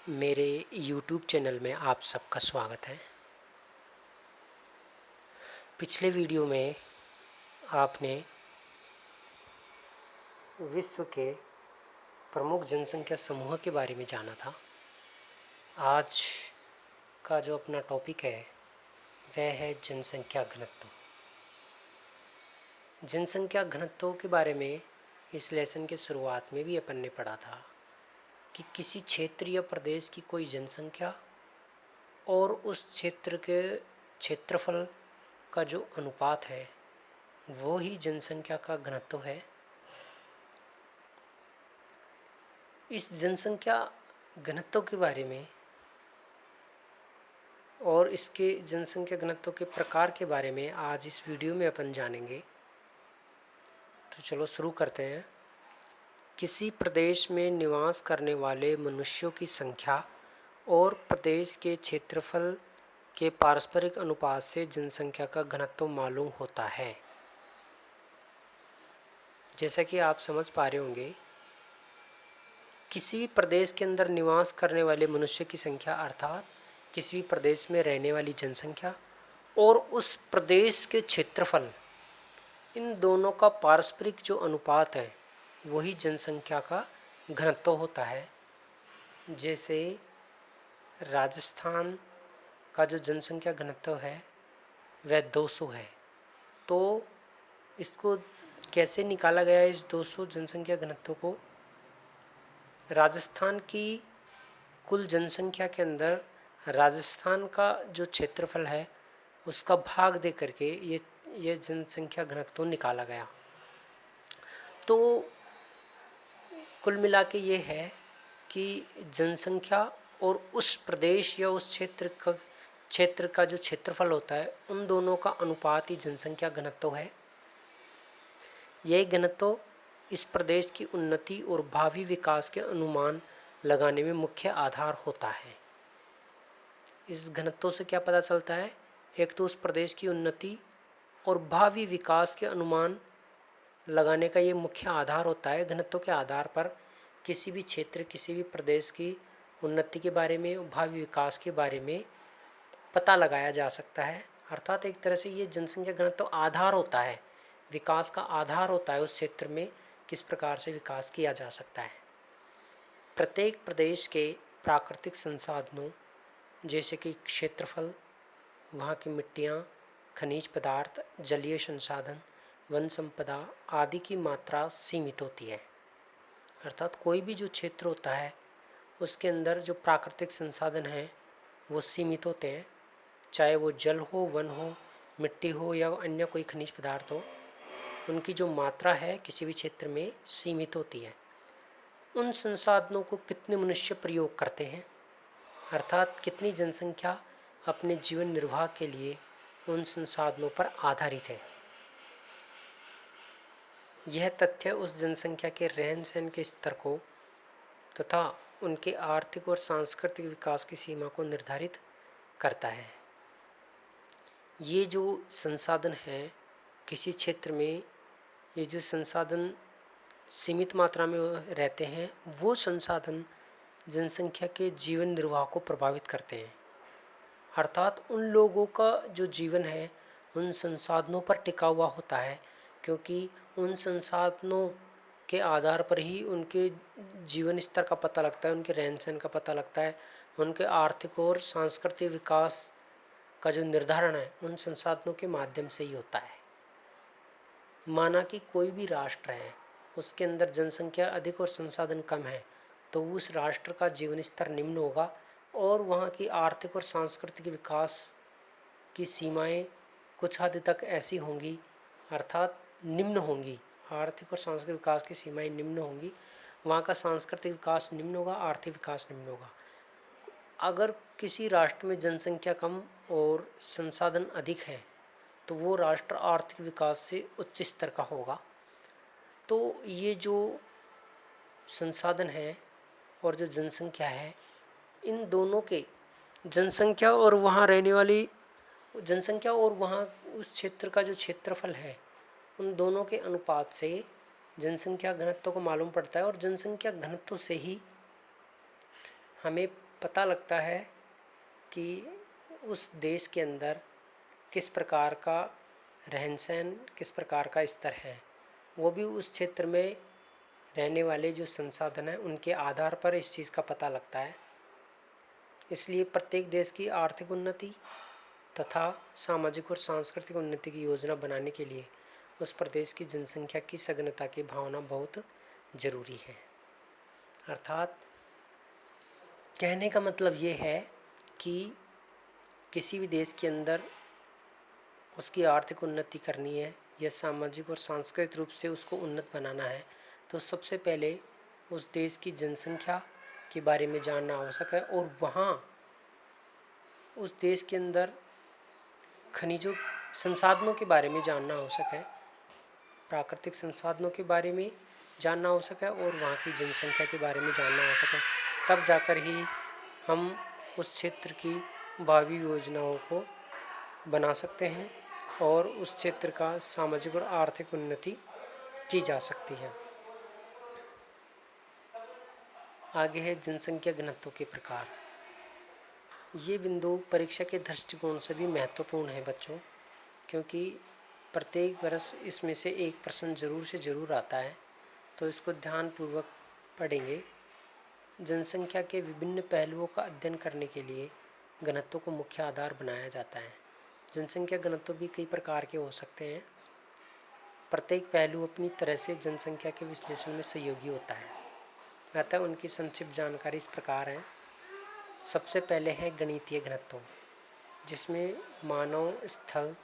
मेरे YouTube channel में आप सबका स्वागत है। पिछले वीडियो में आपने विश्व के प्रमुख जनसंख्या समूह के बारे में जाना था। आज का जो अपना टॉपिक है वह है जनसंख्या घनत्व। जनसंख्या घनत्व के बारे में इस लेसन के शुरुआत में भी अपन ने पढ़ा था कि किसी क्षेत्र या प्रदेश की कोई जनसंख्या और उस क्षेत्र के क्षेत्रफल का जो अनुपात है वो ही जनसंख्या का घनत्व है। इस जनसंख्या घनत्व के बारे में और इसके जनसंख्या घनत्व के प्रकार के बारे में आज इस वीडियो में अपन जानेंगे। तो चलो शुरू करते हैं। किसी प्रदेश में निवास करने वाले मनुष्यों की संख्या और प्रदेश के क्षेत्रफल के पारस्परिक अनुपात से जनसंख्या का घनत्व मालूम होता है। जैसा कि आप समझ पा रहे होंगे, किसी भी प्रदेश के अंदर निवास करने वाले मनुष्य की संख्या अर्थात किसी भी प्रदेश में रहने वाली जनसंख्या और उस प्रदेश के क्षेत्रफल, इन दोनों का पारस्परिक जो अनुपात है वही जनसंख्या का घनत्व होता है। जैसे राजस्थान का जो जनसंख्या घनत्व है वह 200 है। तो इसको कैसे निकाला गया है? इस 200 जनसंख्या घनत्व को राजस्थान की कुल जनसंख्या के अंदर राजस्थान का जो क्षेत्रफल है उसका भाग दे करके ये जनसंख्या घनत्व निकाला गया। तो कुल मिला के ये है कि जनसंख्या और उस प्रदेश या उस क्षेत्र का जो क्षेत्रफल होता है उन दोनों का अनुपात ही जनसंख्या घनत्व है। यह घनत्व इस प्रदेश की उन्नति और भावी विकास के अनुमान लगाने में मुख्य आधार होता है। इस घनत्व से क्या पता चलता है? एक तो उस प्रदेश की उन्नति और भावी विकास के अनुमान लगाने का ये मुख्य आधार होता है। घनत्व के आधार पर किसी भी क्षेत्र, किसी भी प्रदेश की उन्नति के बारे में, भावी विकास के बारे में पता लगाया जा सकता है। अर्थात एक तरह से ये जनसंख्या घनत्व आधार होता है, विकास का आधार होता है। उस क्षेत्र में किस प्रकार से विकास किया जा सकता है। प्रत्येक प्रदेश के प्राकृतिक संसाधनों जैसे कि क्षेत्रफल, वहाँ की मिट्टियाँ, खनिज पदार्थ, जलीय संसाधन, वन संपदा आदि की मात्रा सीमित होती है। अर्थात कोई भी जो क्षेत्र होता है उसके अंदर जो प्राकृतिक संसाधन हैं वो सीमित होते हैं। चाहे वो जल हो, वन हो, मिट्टी हो या अन्य कोई खनिज पदार्थ हो, उनकी जो मात्रा है किसी भी क्षेत्र में सीमित होती है। उन संसाधनों को कितने मनुष्य प्रयोग करते हैं, अर्थात कितनी जनसंख्या अपने जीवन निर्वाह के लिए उन संसाधनों पर आधारित है। यह तथ्य उस जनसंख्या के रहन सहन के स्तर को तथा उनके आर्थिक और सांस्कृतिक विकास की सीमा को निर्धारित करता है। ये जो संसाधन है किसी क्षेत्र में, ये जो संसाधन सीमित मात्रा में रहते हैं, वो संसाधन जनसंख्या के जीवन निर्वाह को प्रभावित करते हैं। अर्थात उन लोगों का जो जीवन है उन संसाधनों पर टिका हुआ होता है, क्योंकि उन संसाधनों के आधार पर ही उनके जीवन स्तर का पता लगता है, उनके रहन सहन का पता लगता है, उनके आर्थिक और सांस्कृतिक विकास का जो निर्धारण है उन संसाधनों के माध्यम से ही होता है। माना कि कोई भी राष्ट्र है, उसके अंदर जनसंख्या अधिक और संसाधन कम है, तो उस राष्ट्र का जीवन स्तर निम्न होगा और वहाँ की आर्थिक और सांस्कृतिक विकास की सीमाएं कुछ हद तक ऐसी होंगी, अर्थात निम्न होंगी। आर्थिक और सांस्कृतिक विकास की सीमाएं निम्न होंगी, वहाँ का सांस्कृतिक विकास निम्न होगा, आर्थिक विकास निम्न होगा। अगर किसी राष्ट्र में जनसंख्या कम और संसाधन अधिक है तो वो राष्ट्र आर्थिक विकास से उच्च स्तर का होगा। तो ये जो संसाधन है और जो जनसंख्या है, इन दोनों के जनसंख्या और वहाँ रहने वाली जनसंख्या और वहाँ उस क्षेत्र का जो क्षेत्रफल है, उन दोनों के अनुपात से जनसंख्या घनत्व को मालूम पड़ता है। और जनसंख्या घनत्व से ही हमें पता लगता है कि उस देश के अंदर किस प्रकार का रहन सहन, किस प्रकार का स्तर है। वो भी उस क्षेत्र में रहने वाले जो संसाधन हैं उनके आधार पर इस चीज़ का पता लगता है। इसलिए प्रत्येक देश की आर्थिक उन्नति तथा सामाजिक और सांस्कृतिक उन्नति की योजना बनाने के लिए उस प्रदेश की जनसंख्या की सघनता की भावना बहुत जरूरी है। अर्थात कहने का मतलब ये है कि किसी भी देश के अंदर उसकी आर्थिक उन्नति करनी है या सामाजिक और सांस्कृतिक रूप से उसको उन्नत बनाना है तो सबसे पहले उस देश की जनसंख्या के बारे में जानना आवश्यक है और वहाँ उस देश के अंदर खनिजों संसाधनों के बारे में जानना आवश्यक है, प्राकृतिक संसाधनों के बारे में जानना आवश्यक है और वहाँ की जनसंख्या के बारे में जानना आवश्यक है। तब जाकर ही हम उस क्षेत्र की भावी योजनाओं को बना सकते हैं और उस क्षेत्र का सामाजिक और आर्थिक उन्नति की जा सकती है। आगे है जनसंख्या घनत्व के प्रकार। ये बिंदु परीक्षा के दृष्टिकोण से भी महत्वपूर्ण है बच्चों, क्योंकि प्रत्येक वर्ष इसमें से एक प्रश्न जरूर से ज़रूर आता है, तो इसको ध्यानपूर्वक पढ़ेंगे। जनसंख्या के विभिन्न पहलुओं का अध्ययन करने के लिए घनत्व को मुख्य आधार बनाया जाता है। जनसंख्या घनत्व भी कई प्रकार के हो सकते हैं। प्रत्येक पहलू अपनी तरह से जनसंख्या के विश्लेषण में सहयोगी होता है। अतः उनकी संक्षिप्त जानकारी इस प्रकार है। सबसे पहले है गणितीय घनत्व, जिसमें मानव स्थल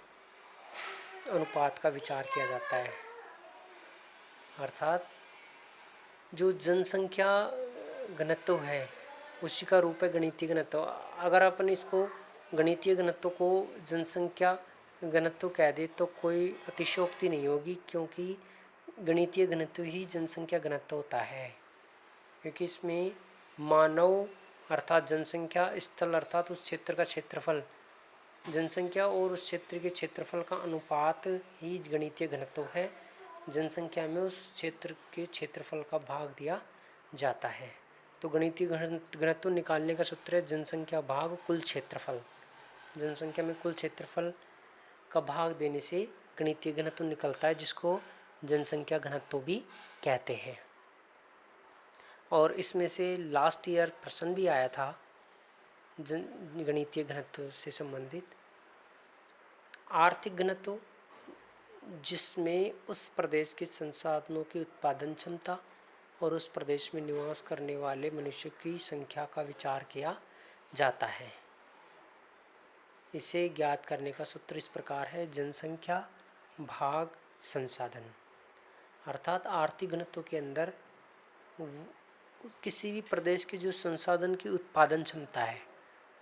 अनुपात का विचार किया जाता है। अर्थात जो जनसंख्या घनत्व है उसी का रूप है गणितीय घनत्व। अगर अपन इसको गणितीय घनत्व को जनसंख्या घनत्व कह दे तो कोई अतिशयोक्ति नहीं होगी, क्योंकि गणितीय घनत्व ही जनसंख्या घनत्व होता है। क्योंकि इसमें मानव अर्थात जनसंख्या, स्थल अर्थात उस क्षेत्र का क्षेत्रफल, जनसंख्या और उस क्षेत्र के क्षेत्रफल का अनुपात ही गणितीय घनत्व है। जनसंख्या में उस क्षेत्र के क्षेत्रफल का भाग दिया जाता है। तो गणितीय घनत्व निकालने का सूत्र है जनसंख्या भाग कुल क्षेत्रफल। जनसंख्या में कुल क्षेत्रफल का भाग देने से गणितीय घनत्व निकलता है, जिसको जनसंख्या घनत्व भी कहते हैं। और इसमें से लास्ट ईयर प्रश्न भी आया था गणितीय घनत्व से संबंधित। आर्थिक घनत्व, जिसमें उस प्रदेश के संसाधनों की उत्पादन क्षमता और उस प्रदेश में निवास करने वाले मनुष्य की संख्या का विचार किया जाता है। इसे ज्ञात करने का सूत्र इस प्रकार है, जनसंख्या भाग संसाधन। अर्थात आर्थिक घनत्व के अंदर किसी भी प्रदेश के जो संसाधन की उत्पादन क्षमता है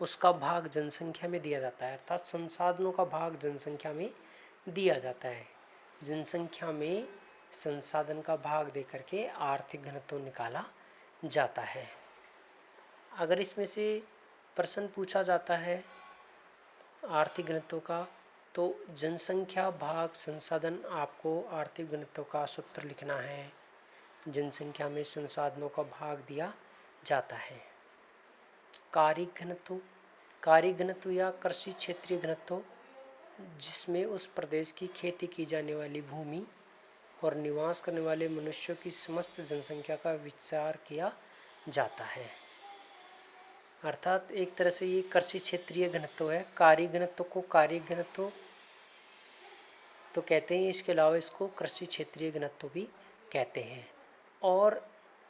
उसका भाग जनसंख्या में दिया जाता है। अर्थात संसाधनों का भाग जनसंख्या में दिया जाता है। जनसंख्या में संसाधन का भाग दे करके आर्थिक घनत्व निकाला जाता है। अगर इसमें से प्रश्न पूछा जाता है आर्थिक घनत्व का, तो जनसंख्या भाग संसाधन, आपको आर्थिक घनत्व का सूत्र लिखना है। जनसंख्या में संसाधनों का भाग दिया जाता है। कारिक घनत्व, कारिक घनत्व या कृषि क्षेत्रीय घनत्व, जिसमें उस प्रदेश की खेती की जाने वाली भूमि और निवास करने वाले मनुष्यों की समस्त जनसंख्या का विचार किया जाता है। अर्थात एक तरह से ये कृषि क्षेत्रीय घनत्व है। कारिक घनत्व को कारिक घनत्व तो कहते हैं, इसके अलावा इसको कृषि क्षेत्रीय घनत्व भी कहते हैं। और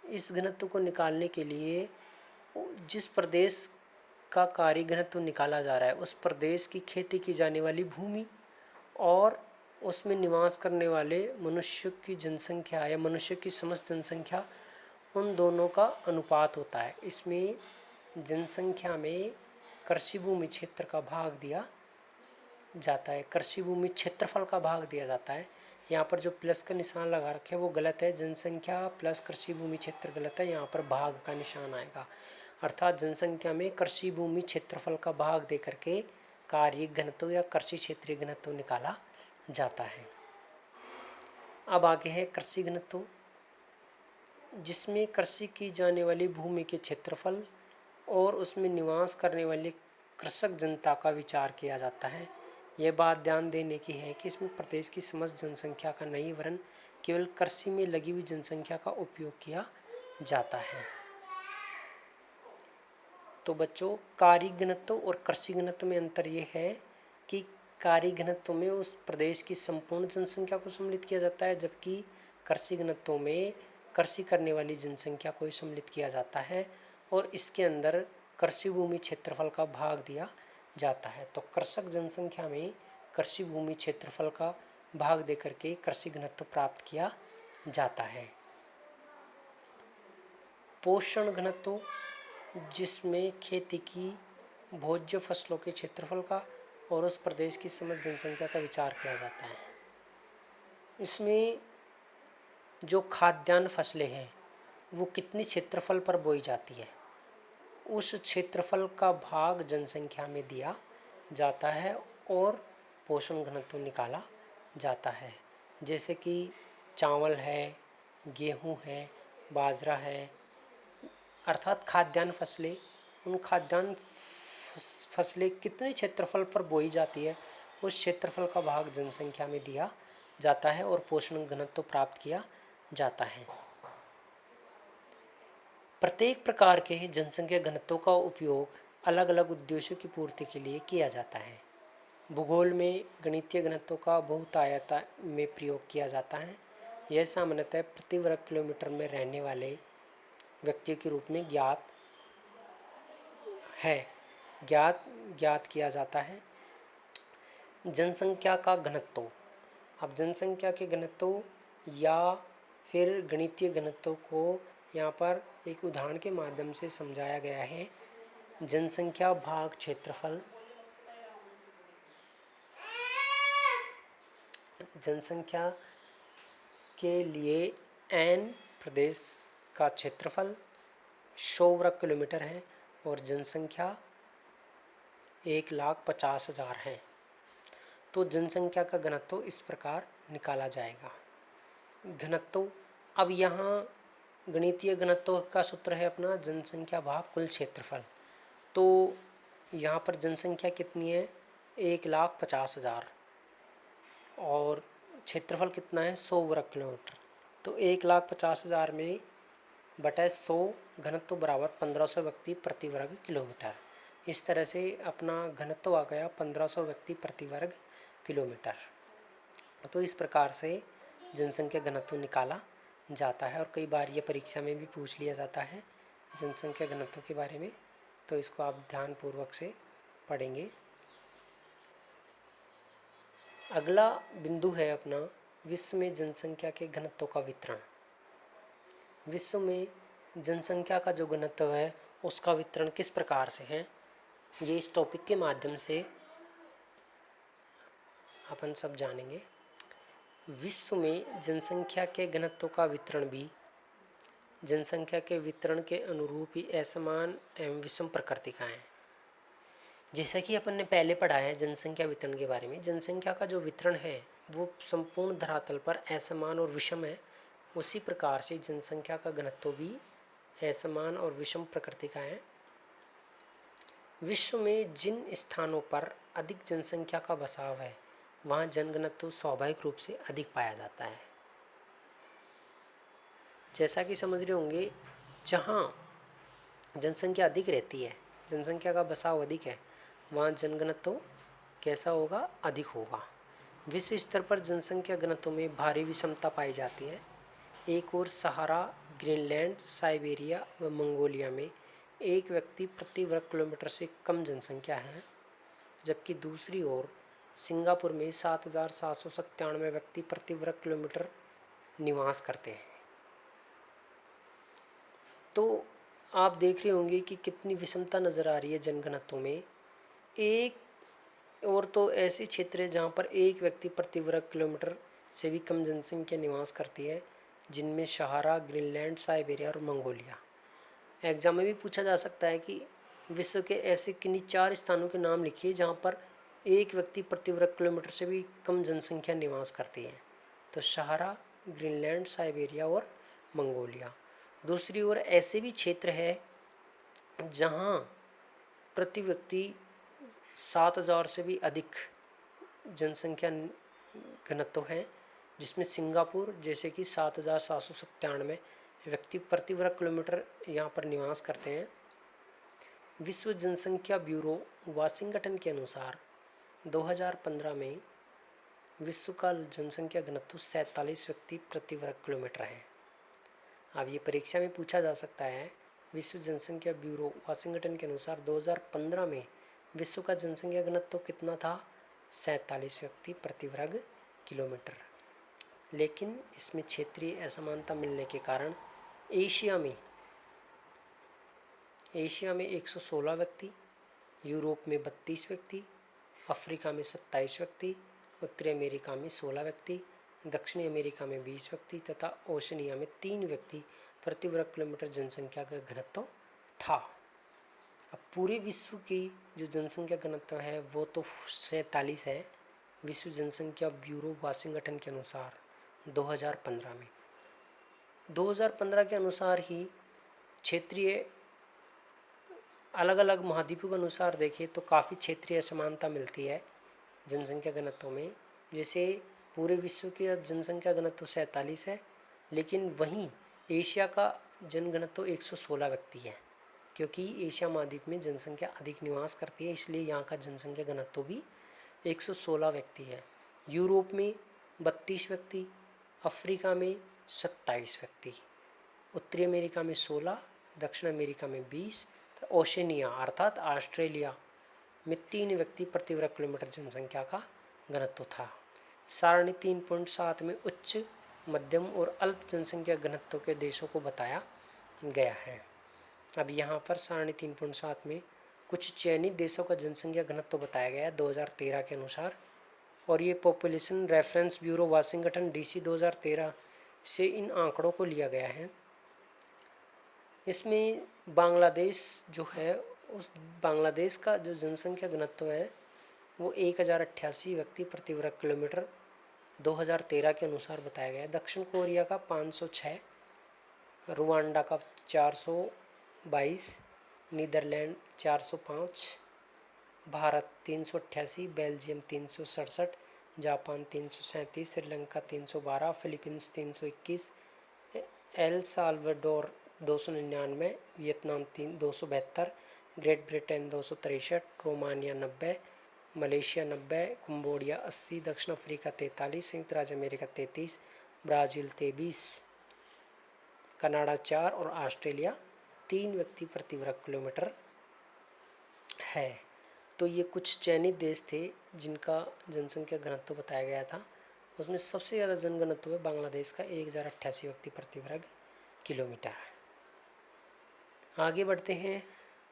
इस घनत्व को निकालने के लिए जिस प्रदेश का कार्य घनत्व निकाला जा रहा है उस प्रदेश की खेती की जाने वाली भूमि और उसमें निवास करने वाले मनुष्य की जनसंख्या या मनुष्य की समस्त जनसंख्या, उन दोनों का अनुपात होता है। इसमें जनसंख्या में कृषि भूमि क्षेत्र का भाग दिया जाता है, कृषि भूमि क्षेत्रफल का भाग दिया जाता है। यहाँ पर जो प्लस का निशान लगा रखे हैं वो गलत है, जनसंख्या प्लस कृषि भूमि क्षेत्र गलत है, यहाँ पर भाग का निशान आएगा। अर्थात जनसंख्या में कृषि भूमि क्षेत्रफल का भाग दे करके कार्य घनत्व या कृषि क्षेत्रीय घनत्व निकाला जाता है। अब आगे है कृषि घनत्व, जिसमें कृषि की जाने वाली भूमि के क्षेत्रफल और उसमें निवास करने वाली कृषक जनता का विचार किया जाता है। यह बात ध्यान देने की है कि इसमें प्रदेश की समस्त जनसंख्या का नहीं वरन केवल कृषि में लगी हुई जनसंख्या का उपयोग किया जाता है। तो बच्चों, कार्य घनत्व और कृषि घनत्व में अंतर ये है कि कार्य घनत्व में उस प्रदेश की संपूर्ण जनसंख्या को सम्मिलित किया जाता है, जबकि कृषि घनत्व में कृषि करने वाली जनसंख्या को ही सम्मिलित किया जाता है और इसके अंदर कृषि भूमि क्षेत्रफल का भाग दिया जाता है। तो कृषक जनसंख्या में कृषि भूमि क्षेत्रफल का भाग देकर के कृषि घनत्व प्राप्त किया जाता है। पोषण घनत्व, जिसमें खेती की भोज्य फसलों के क्षेत्रफल का और उस प्रदेश की समस्त जनसंख्या का विचार किया जाता है। इसमें जो खाद्यान्न फसलें हैं वो कितनी क्षेत्रफल पर बोई जाती है, उस क्षेत्रफल का भाग जनसंख्या में दिया जाता है और पोषण घनत्व निकाला जाता है। जैसे कि चावल है, गेहूं है, बाजरा है, अर्थात खाद्यान्न फसलें, उन खाद्यान्न फसलें कितने क्षेत्रफल पर बोई जाती है उस क्षेत्रफल का भाग जनसंख्या में दिया जाता है और पोषण घनत्व प्राप्त किया जाता है। प्रत्येक प्रकार के जनसंख्या घनत्व का उपयोग अलग अलग उद्देश्यों की पूर्ति के लिए किया जाता है। भूगोल में गणितीय घनत्व का बहुतायता में प्रयोग किया जाता है। यह सामान्यतः प्रति वर्ग किलोमीटर में रहने वाले व्यक्ति के रूप में ज्ञात किया जाता है। जनसंख्या का घनत्व, अब जनसंख्या के घनत्व या फिर गणितीय घनत्व को यहाँ पर एक उदाहरण के माध्यम से समझाया गया है। जनसंख्या भाग क्षेत्रफल, जनसंख्या के लिए n प्रदेश का क्षेत्रफल 100 वर्ग किलोमीटर है और जनसंख्या 1,50,000 है। तो जनसंख्या का घनत्व इस प्रकार निकाला जाएगा। घनत्व, अब यहाँ गणितीय घनत्व का सूत्र है अपना जनसंख्या भाग कुल क्षेत्रफल। तो यहाँ पर जनसंख्या कितनी है, 1,50,000 और क्षेत्रफल कितना है, 100 वर्ग किलोमीटर। तो 1,50,000 में बटा 100 घनत्व बराबर 1500 व्यक्ति प्रति वर्ग किलोमीटर। इस तरह से अपना घनत्व आ गया 1500 व्यक्ति प्रति वर्ग किलोमीटर। तो इस प्रकार से जनसंख्या घनत्व निकाला जाता है और कई बार ये परीक्षा में भी पूछ लिया जाता है जनसंख्या घनत्व के बारे में, तो इसको आप ध्यानपूर्वक से पढ़ेंगे। अगला बिंदु है अपना विश्व में जनसंख्या के घनत्व का वितरण। विश्व में जनसंख्या का जो घनत्व है उसका वितरण किस प्रकार से है, ये इस टॉपिक के माध्यम से अपन सब जानेंगे। विश्व में जनसंख्या के घनत्व का वितरण भी जनसंख्या के वितरण के अनुरूप ही असमान एवं विषम प्रकृति का है। जैसा कि अपन ने पहले पढ़ा है जनसंख्या वितरण के बारे में, जनसंख्या का जो वितरण है वो संपूर्ण धरातल पर असमान और विषम है। उसी प्रकार से जनसंख्या का घनत्व भी असमान और विषम प्रकृति का है। विश्व में जिन स्थानों पर अधिक जनसंख्या का बसाव है वहाँ जनघनत्व स्वाभाविक रूप से अधिक पाया जाता है। जैसा कि समझ रहे होंगे, जहाँ जनसंख्या अधिक रहती है, जनसंख्या का बसाव अधिक है, वहाँ जनघनत्व कैसा होगा, अधिक होगा। विश्व स्तर पर जनसंख्या घनत्व में भारी विषमता पाई जाती है। एक ओर सहारा, ग्रीनलैंड, साइबेरिया व मंगोलिया में एक व्यक्ति प्रति वर्ग किलोमीटर से कम जनसंख्या है, जबकि दूसरी ओर सिंगापुर में 7,797 व्यक्ति प्रति वर्ग किलोमीटर निवास करते हैं। तो आप देख रहे होंगे कि कितनी विषमता नज़र आ रही है जनघनत्व में। एक और तो ऐसे क्षेत्र है जहाँ पर एक व्यक्ति प्रति वर्ग किलोमीटर से भी कम जनसंख्या निवास करती है, जिनमें सहारा, ग्रीनलैंड, साइबेरिया और मंगोलिया। एग्जाम में भी पूछा जा सकता है कि विश्व के ऐसे किन्हीं 4 स्थानों के नाम लिखिए जहाँ पर एक व्यक्ति प्रति वर्ग किलोमीटर से भी कम जनसंख्या निवास करती है। तो सहारा, ग्रीनलैंड, साइबेरिया और मंगोलिया। दूसरी ओर ऐसे भी क्षेत्र है जहाँ प्रति व्यक्ति 7,000 से भी अधिक जनसंख्या घनत्व है, जिसमें सिंगापुर जैसे कि 7,797 व्यक्ति प्रति वर्ग किलोमीटर यहाँ पर निवास करते हैं। विश्व जनसंख्या ब्यूरो वाशिंगटन के अनुसार 2015 में विश्व का जनसंख्या घनत्व 47 व्यक्ति प्रति वर्ग किलोमीटर है। अब ये परीक्षा में पूछा जा सकता है, विश्व जनसंख्या ब्यूरो वाशिंगटन के अनुसार 2015 में विश्व का जनसंख्या घनत्व कितना था? 47 व्यक्ति प्रति वर्ग किलोमीटर। लेकिन इसमें क्षेत्रीय असमानता मिलने के कारण एशिया में 116 व्यक्ति, यूरोप में 32 व्यक्ति, अफ्रीका में 27 व्यक्ति, उत्तरी अमेरिका में 16 व्यक्ति, दक्षिणी अमेरिका में 20 व्यक्ति तथा ओशनिया में 3 व्यक्ति प्रति वर्ग किलोमीटर जनसंख्या का घनत्व था। अब पूरे विश्व की जो जनसंख्या घनत्व है वो तो 47 है, विश्व जनसंख्या ब्यूरो वाशिंगटन के अनुसार 2015 में। 2015 के अनुसार ही क्षेत्रीय अलग अलग महाद्वीपों के अनुसार देखें तो काफ़ी क्षेत्रीय असमानता मिलती है जनसंख्या घनत्व में। जैसे पूरे विश्व की जनसंख्या घनत्व 47 है, लेकिन वहीं एशिया का जनघनत्व 116 व्यक्ति है, क्योंकि एशिया महाद्वीप में जनसंख्या अधिक निवास करती है, इसलिए यहाँ का जनसंख्या घनत्व भी 116 व्यक्ति है। यूरोप में 32 व्यक्ति, अफ्रीका में 27 व्यक्ति, उत्तरी अमेरिका में 16, दक्षिण अमेरिका में 20, ओशनिया अर्थात ऑस्ट्रेलिया में 3 व्यक्ति प्रति वर्ग किलोमीटर जनसंख्या का घनत्व था। सारणी 3.7 में उच्च, मध्यम और अल्प जनसंख्या घनत्व के देशों को बताया गया है। अब यहाँ पर सारणी 3.7 में कुछ चयनित देशों का जनसंख्या घनत्व बताया गया है 2013 के अनुसार, और ये population reference bureau Washington DC 2013 से इन आंकड़ों को लिया गया है। इसमें बांग्लादेश जो है, उस बांग्लादेश का जो जनसंख्या घनत्व है वो 1088 व्यक्ति प्रति वर्ग किलोमीटर 2013 के अनुसार बताया गया है। दक्षिण कोरिया का 506, रुवांडा का 422, Netherland 405, Bharat 388, Belgium 367, Japan 337, Sri Lanka 312, Philippines 321, El Salvador 299, Vietnam 272, Great Britain 263, Romania 90, Malaysia 90, Cambodia 80, दक्षिण अफ्रीका 43, संयुक्त राज्य अमेरिका 33, ब्राज़ील 23, कनाडा 4 और ऑस्ट्रेलिया 3 व्यक्ति प्रति वर्ग किलोमीटर है। तो ये कुछ चयनित देश थे जिनका जनसंख्या घनत्व बताया गया था। उसमें सबसे ज़्यादा जनघनत्व है बांग्लादेश का 1088 व्यक्ति प्रति वर्ग किलोमीटर। आगे बढ़ते हैं।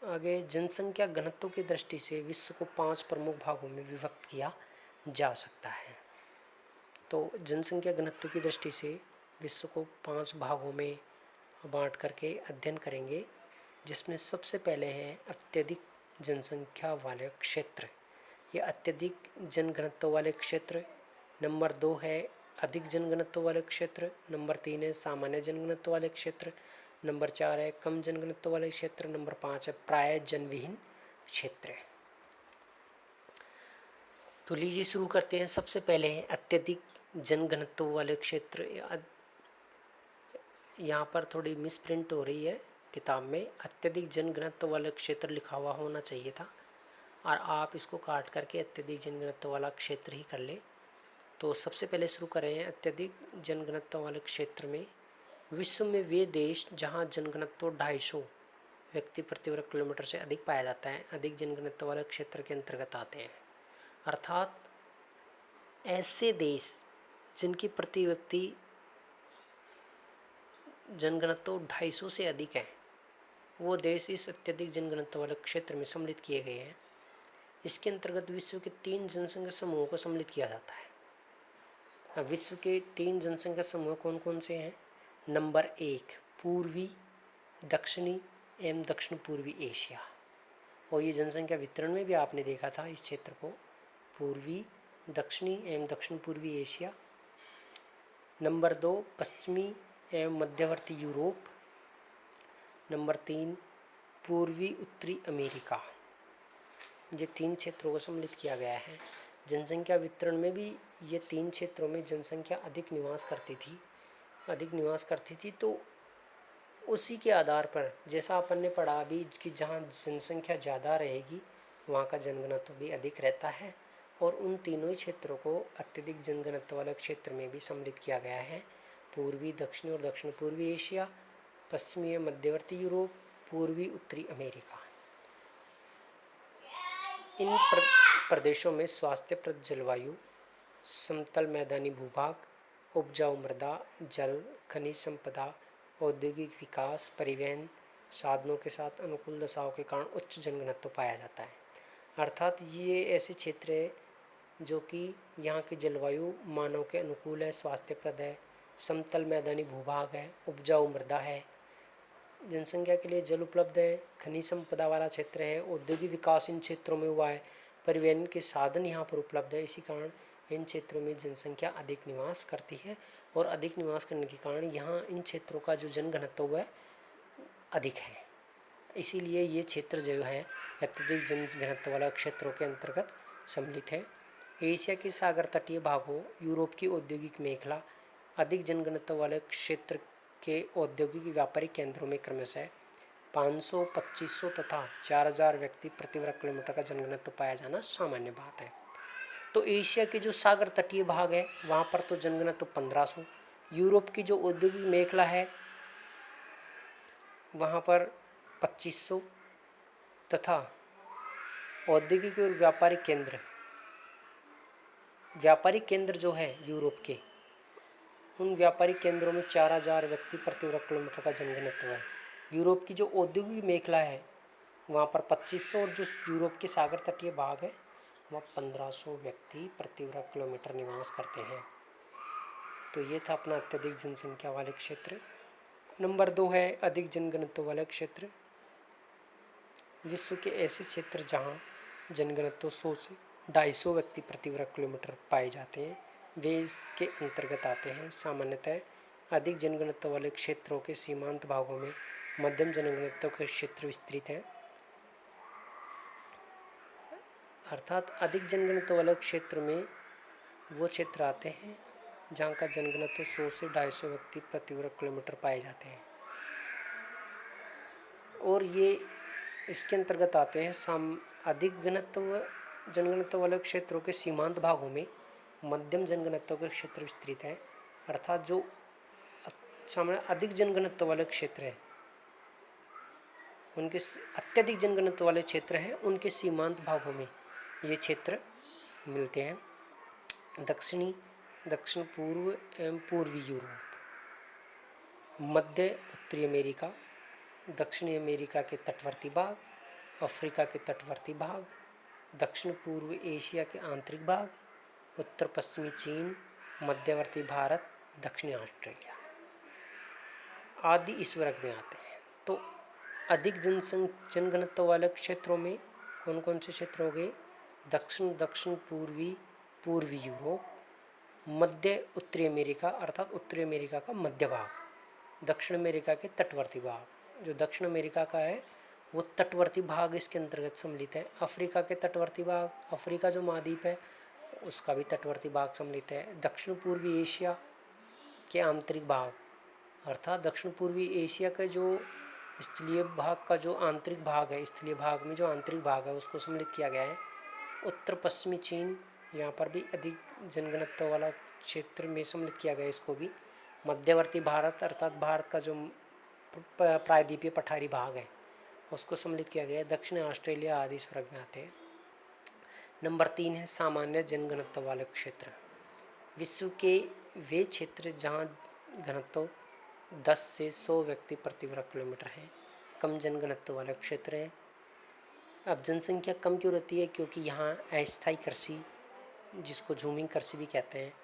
आगे जनसंख्या घनत्व की दृष्टि से विश्व को 5 प्रमुख भागों में विभक्त किया जा सकता है। तो जनसंख्या घनत्व की दृष्टि से विश्व को 5 भागों में बांट करके अध्ययन करेंगे, जिसमें सबसे पहले है अत्यधिक जनसंख्या वाले क्षेत्र। ये अत्यधिक जनघनत्व वाले क्षेत्र। नंबर 2 है अधिक जनघनत्व वाले क्षेत्र। नंबर 3 है सामान्य जनघनत्व वाले क्षेत्र। नंबर 4 है कम जनघनत्व वाले क्षेत्र। नंबर 5 है प्राय जनविहीन क्षेत्र। तो लीजिए शुरू करते हैं। सबसे पहले है अत्यधिक जनघनत्व वाले क्षेत्र। यहाँ पर थोड़ी मिसप्रिंट हो रही है किताब में, अत्यधिक जनघनत्व वाले क्षेत्र लिखा हुआ होना चाहिए था, और आप इसको काट करके अत्यधिक जनघनत्व वाला क्षेत्र ही कर ले। तो सबसे पहले शुरू करें हैं अत्यधिक जनघनत्व वाले क्षेत्र में। विश्व में वे देश जहाँ जनघनत्व 250 व्यक्ति प्रति वर्ग किलोमीटर से अधिक पाया जाता है अधिक जनघनत्व वाले क्षेत्र के अंतर्गत आते हैं। अर्थात ऐसे देश जिनकी प्रति व्यक्ति जनघनत्व 250 से अधिक है, वो देश इस अत्यधिक जनघनत्व वाले क्षेत्र में सम्मिलित किए गए हैं। इसके अंतर्गत विश्व के 3 जनसंख्या समूहों को सम्मिलित किया जाता है। अब विश्व के 3 जनसंख्या समूह कौन कौन से हैं? नंबर 1 पूर्वी, दक्षिणी एवं दक्षिण पूर्वी एशिया। और ये जनसंख्या वितरण में भी आपने देखा था इस क्षेत्र को, पूर्वी, दक्षिणी एवं दक्षिण पूर्वी एशिया। नंबर 2 पश्चिमी एवं मध्यवर्ती यूरोप। नंबर 3 पूर्वी उत्तरी अमेरिका, ये 3 क्षेत्रों को सम्मिलित किया गया है। जनसंख्या वितरण में भी ये 3 क्षेत्रों में जनसंख्या अधिक निवास करती थी। तो उसी के आधार पर जैसा अपन ने पढ़ा अभी कि जहाँ जनसंख्या ज़्यादा रहेगी वहाँ का जनघनत्व भी अधिक रहता है, और उन तीनों ही क्षेत्रों को अत्यधिक जनघनत्व वाले क्षेत्र में भी सम्मिलित किया गया है। पूर्वी, दक्षिणी और दक्षिण पूर्वी एशिया, पश्चिमी मध्यवर्ती यूरोप, पूर्वी उत्तरी अमेरिका। इन प्रदेशों में स्वास्थ्यप्रद जलवायु, समतल मैदानी भूभाग, उपजाऊ मृदा, जल, खनिज संपदा, औद्योगिक विकास, परिवहन साधनों के साथ अनुकूल दशाओं के कारण उच्च जनघनत्व पाया जाता है। अर्थात ये ऐसे क्षेत्र है जो कि यहाँ की जलवायु मानव के अनुकूल है, स्वास्थ्यप्रद है, समतल मैदानी भूभाग है, उपजाऊ मृदा है, जनसंख्या के लिए जल उपलब्ध है, खनिज संपदा वाला क्षेत्र है, औद्योगिक विकास इन क्षेत्रों में हुआ है, परिवहन के साधन यहाँ पर उपलब्ध है। इसी कारण इन क्षेत्रों में जनसंख्या अधिक निवास करती है, और अधिक निवास करने के कारण यहाँ इन क्षेत्रों का जो जनघनत्व है अधिक है। इसीलिए ये क्षेत्र जो है अत्यधिक जनघनत्व वाला क्षेत्रों के अंतर्गत सम्मिलित है। एशिया के सागर तटीय भागों, यूरोप की औद्योगिक मेखला, अधिक जनघनत्व वाले क्षेत्र के औद्योगिक व्यापारिक केंद्रों में क्रमशः 500, 2500 तथा 4000 व्यक्ति प्रति वर्ग किलोमीटर का जनघनत्व पाया जाना सामान्य बात है। तो एशिया के जो सागर तटीय भाग है वहाँ पर तो जनघनत्व 1500, यूरोप की जो औद्योगिक मेखला है वहाँ पर 2500 तथा औद्योगिक और व्यापारिक केंद्र जो है यूरोप के, उन व्यापारिक केंद्रों में 4000 व्यक्ति प्रति वर्ग किलोमीटर का जनघनत्व है। यूरोप की जो औद्योगिक मेखला है वहाँ पर 2500, और जो यूरोप के सागर तटीय भाग है वहाँ 1500 व्यक्ति प्रति वर्ग किलोमीटर निवास करते हैं। तो ये था अपना अत्यधिक जनसंख्या वाले क्षेत्र। नंबर 2 है अधिक जनघनत्व वाले क्षेत्र। विश्व के ऐसे क्षेत्र जहाँ जनघनत्व 100 से 250 व्यक्ति प्रति वर्ग किलोमीटर पाए जाते हैं वे इसके अंतर्गत आते हैं। सामान्यतः अधिक जनघनत्व वाले क्षेत्रों के सीमांत भागों में मध्यम जनघनत्व के क्षेत्र विस्तृत हैं। अर्थात अधिक जनघनत्व वाले क्षेत्र में वो क्षेत्र आते हैं जहाँ का जनघनत्व 100 से 250 व्यक्ति प्रति वर्ग किलोमीटर पाए जाते हैं, और ये इसके अंतर्गत आते हैं अधिक जनघनत्व वाले क्षेत्रों के सीमांत भागों में मध्यम जनघनत्व के क्षेत्र विस्तृत है। अर्थात जो सामान्य अधिक जनघनत्व वाले क्षेत्र है उनके अत्यधिक जनघनत्व वाले क्षेत्र हैं उनके सीमांत भागों में ये क्षेत्र मिलते हैं। दक्षिण पूर्व एवं पूर्वी यूरोप, मध्य उत्तरी अमेरिका, दक्षिणी अमेरिका के तटवर्ती भाग, अफ्रीका के तटवर्ती भाग, दक्षिण पूर्व एशिया के आंतरिक भाग, उत्तर पश्चिमी चीन, मध्यवर्ती भारत, दक्षिणी ऑस्ट्रेलिया आदि इस वर्ग में आते हैं। तो अधिक जनघनत्व वाले क्षेत्रों में कौन कौन से क्षेत्र हो गए? दक्षिण पूर्वी यूरोप, मध्य उत्तरी अमेरिका अर्थात उत्तरी अमेरिका का मध्य भाग, दक्षिण अमेरिका के तटवर्ती भाग, जो दक्षिण अमेरिका का है वो तटवर्ती भाग इसके अंतर्गत सम्मिलित है। अफ्रीका के तटवर्ती भाग, अफ्रीका जो महाद्वीप है उसका भी तटवर्ती भाग सम्मिलित है। दक्षिण पूर्वी एशिया के आंतरिक भाग अर्थात दक्षिण पूर्वी एशिया का जो स्थलीय भाग का जो आंतरिक भाग है, स्थलीय भाग में जो आंतरिक भाग है उसको सम्मिलित किया गया है। उत्तर पश्चिमी चीन, यहाँ पर भी अधिक जनघनत्व वाला क्षेत्र में सम्मिलित किया गया है इसको भी। मध्यवर्ती भारत अर्थात भारत का जो प्रायद्वीपीय पठारी भाग है उसको सम्मिलित किया गया है। दक्षिण ऑस्ट्रेलिया आदि इस वर्ग में आते हैं। नंबर 3 है सामान्य जनघनत्व वाले क्षेत्र। विश्व के वे क्षेत्र जहाँ घनत्व 10 से 100 व्यक्ति प्रति वर्ग किलोमीटर है, कम जनघनत्व वाले क्षेत्र है। अब जनसंख्या कम क्यों रहती है? क्योंकि यहाँ अस्थायी कृषि, जिसको झूमिंग कृषि भी कहते हैं,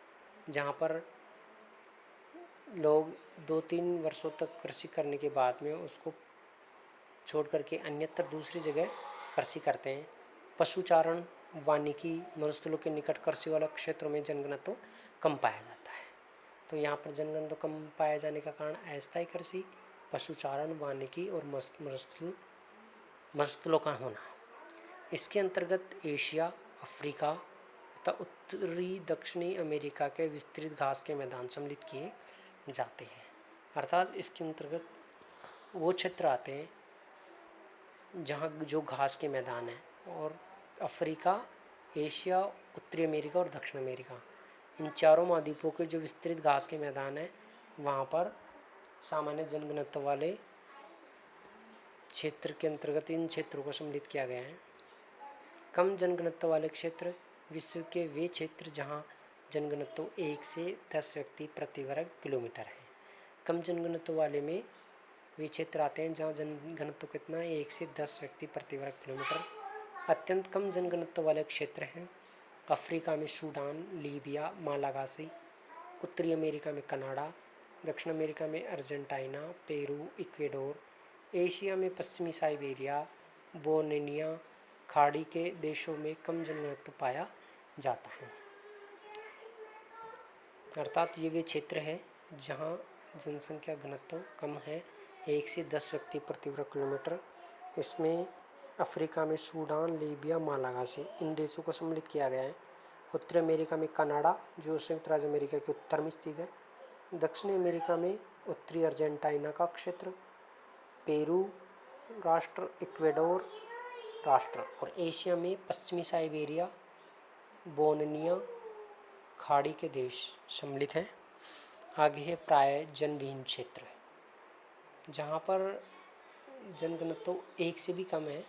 जहाँ पर लोग 2-3 वर्षों तक कृषि करने के बाद में उसको छोड़ करके अन्यत्र दूसरी जगह कृषि करते हैं। पशुचारण, वानिकी, मरुस्थलों के निकट कृषि वाला क्षेत्रों में जनघनत्व कम पाया जाता है। तो यहाँ पर जनघनत्व कम पाए जाने का कारण अस्थायी कृषि, पशुचारण, वानिकी और मरुस्थल मस्तूलों का होना। इसके अंतर्गत एशिया, अफ्रीका तथा उत्तरी दक्षिणी अमेरिका के विस्तृत घास के मैदान सम्मिलित किए जाते हैं। अर्थात इसके अंतर्गत वो क्षेत्र आते हैं जहाँ जो घास के मैदान हैं, और अफ्रीका, एशिया, उत्तरी अमेरिका और दक्षिण अमेरिका, इन चारों महाद्वीपों के जो विस्तृत घास के मैदान हैं वहाँ पर सामान्य जनघनत्व वाले क्षेत्र के अंतर्गत इन क्षेत्रों को सम्मिलित किया गया है। कम जनघनत्व वाले क्षेत्र विश्व के वे क्षेत्र जहाँ जनघनत्व 1 से 10 व्यक्ति प्रति वर्ग किलोमीटर है। कम जनघनत्व वाले में वे क्षेत्र आते हैं जहाँ जनघनत्व कितना है, 1 से 10 व्यक्ति प्रति वर्ग किलोमीटर। अत्यंत कम जनघनत्व वाले क्षेत्र हैं अफ्रीका में सूडान, लीबिया, मालागासी, उत्तरी अमेरिका में कनाडा, दक्षिण अमेरिका में अर्जेंटीना, पेरू, इक्वेडोर, एशिया में पश्चिमी साइबेरिया, बोस्निया, खाड़ी के देशों में कम जनघनत्व पाया जाता है। अर्थात ये वे क्षेत्र हैं जहाँ जनसंख्या घनत्व कम है, 1 से 10 व्यक्ति प्रति वर्ग किलोमीटर। इसमें अफ्रीका में सूडान, लीबिया, मालागासी, इन देशों को सम्मिलित किया गया है। उत्तरी अमेरिका में कनाडा, जो संयुक्त राज्य अमेरिका के उत्तर में स्थित है। दक्षिणी अमेरिका में उत्तरी अर्जेंटीना का क्षेत्र, पेरू राष्ट्र, इक्वेडोर राष्ट्र, और एशिया में पश्चिमी साइबेरिया, बोस्निया, खाड़ी के देश सम्मिलित हैं। आगे है प्राय जनविहीन क्षेत्र, जहाँ पर जनघनत्व 1 से भी कम है।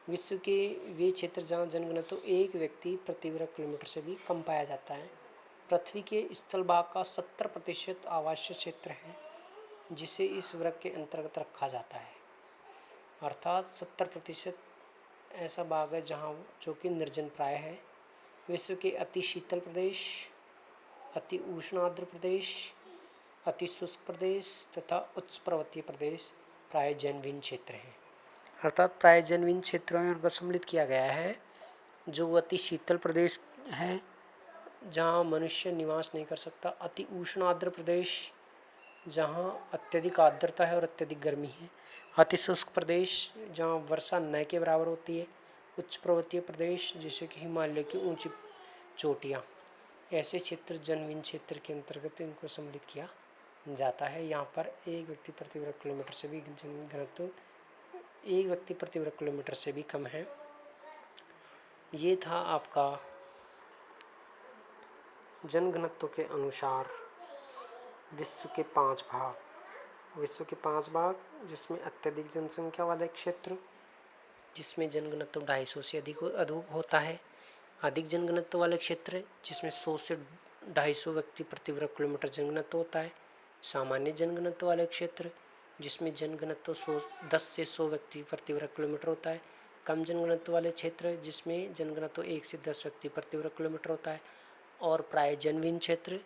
विश्व के वे क्षेत्र जहाँ जनघनत्व 1 व्यक्ति प्रति वर्ग किलोमीटर से भी कम पाया जाता है। पृथ्वी के स्थल भाग का 70% आवासीय क्षेत्र है जिसे इस वर्ग के अंतर्गत रखा जाता है। अर्थात 70% ऐसा भाग है जहाँ जो कि निर्जन प्राय है। विश्व के अति शीतल प्रदेश, अति उष्ण आर्द्र प्रदेश, अति शुष्क प्रदेश तथा उच्च पर्वतीय प्रदेश प्राय जनविहीन क्षेत्र हैं। अर्थात प्राय जनविहीन क्षेत्रों में उनको सम्मिलित किया गया है। जो अति शीतल प्रदेश है जहाँ मनुष्य निवास नहीं कर सकता, अति उष्ण आर्द्र प्रदेश जहाँ अत्यधिक आर्द्रता है और अत्यधिक गर्मी है, अति शुष्क प्रदेश जहाँ वर्षा न के बराबर होती है, उच्च पर्वतीय प्रदेश जैसे कि हिमालय की ऊंची चोटियाँ, ऐसे क्षेत्र जनविहीन क्षेत्र के अंतर्गत इनको सम्मिलित किया जाता है। यहाँ पर 1 व्यक्ति प्रति वर्ग किलोमीटर से भी जनघनत्व 1 व्यक्ति प्रति वर्ग किलोमीटर से भी कम है। ये था आपका जनघनत्व के अनुसार विश्व के 5 भाग, जिसमें अत्यधिक जनसंख्या वाले क्षेत्र जिसमें जनघनत्व 250 से अधिक होता है, अधिक जनघनत्व वाले क्षेत्र जिसमें 100 से 250 व्यक्ति प्रति वर्ग किलोमीटर जनघनत्व होता है, सामान्य जनघनत्व वाले क्षेत्र जिसमें जनघनत्व 10 से 100 व्यक्ति प्रति वर्ग किलोमीटर होता है, कम जनघनत्व वाले क्षेत्र जिसमें जनघनत्व 1 से 10 व्यक्ति प्रति वर्ग किलोमीटर होता है, और प्राय जनविहीन क्षेत्र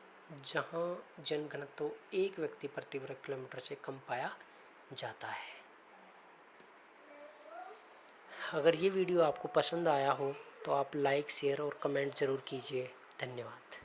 जहाँ जनघनत्व 1 व्यक्ति प्रति वर्ग किलोमीटर से कम पाया जाता है। अगर ये वीडियो आपको पसंद आया हो तो आप लाइक, शेयर और कमेंट ज़रूर कीजिए। धन्यवाद।